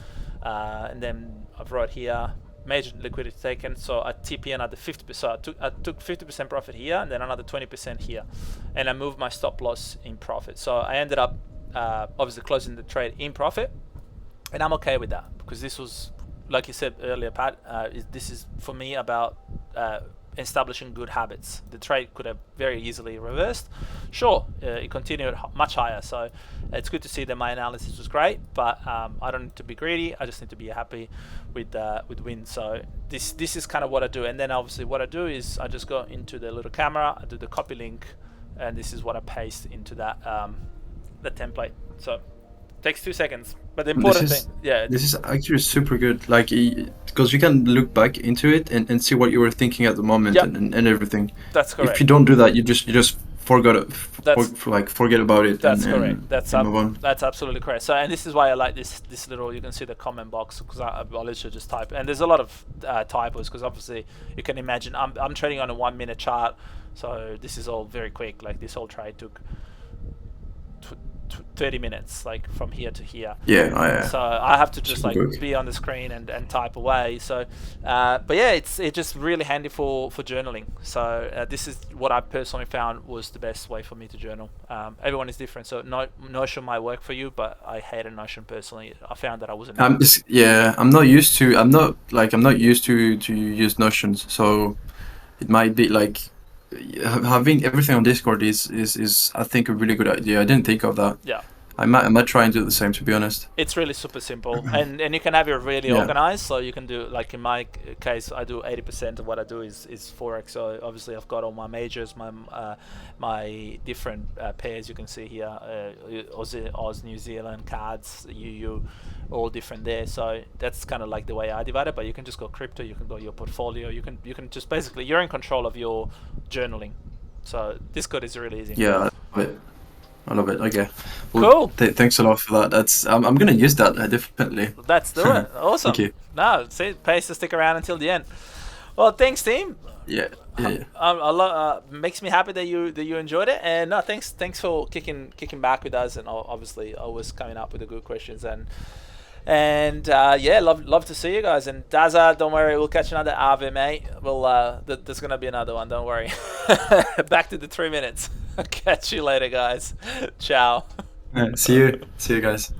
and then I've wrote here major liquidity taken. So I TP another 50%. So I took 50% profit here, and then another 20% here, and I moved my stop loss in profit. So I ended up obviously closing the trade in profit, and I'm okay with that, because this was, like you said earlier, Pat. This is for me about establishing good habits. The trade could have very easily reversed. Sure, it continued much higher, so it's good to see that my analysis was great, but I don't need to be greedy. I just need to be happy with wins. So this is kind of what I do, and then obviously what I do is I just go into the little camera, I do the copy link, and this is what I paste into that the template. So it takes 2 seconds, but the important thing, this is actually super good, like, because you can look back into it and see what you were thinking at the moment. Yep. and everything. That's correct. If you don't do that, you just forget about it. That's and, correct. and move on. That's absolutely correct. So, and this is why I like this little. You can see the comment box, because I literally just type. And there's a lot of typos, because obviously you can imagine I'm trading on a 1 minute chart, so this is all very quick. Like, this whole trade took 30 minutes, like from here to here. So I have to just be on the screen and type away. So but yeah, it's just really handy for journaling. So this is what I personally found was the best way for me to journal. Everyone is different, so Notion might work for you, but I hated Notion personally. I found that I wasn't I'm not used to use Notions, so it might be like having everything on Discord is I think a really good idea. I didn't think of that. Yeah. I might try and do the same, to be honest. It's really super simple, and you can have it really Yeah. organized. So you can do, like in my case, I do 80% of what I do is forex. So obviously I've got all my majors, my different pairs you can see here, Oz, New Zealand, cards, UU, all different there. So that's kind of like the way I divide it. But you can just go crypto, you can go your portfolio, you can just basically, you're in control of your journaling. So Discord is really easy. Yeah, I love it. I love it. Okay. Well, Cool. Thanks a lot for that. That's I'm gonna use that definitely. Let's do it. Awesome. Thank you. No, see, pays to stick around until the end. Well, thanks, team. Yeah. Yeah. Makes me happy that you enjoyed it, and no, thanks for kicking back with us, and obviously always coming up with the good questions, and yeah, love to see you guys. And Daza, don't worry, we'll catch another RV, mate. There's gonna be another one. Don't worry. Back to the 3 minutes. Catch you later, guys. Ciao. See you. See you guys.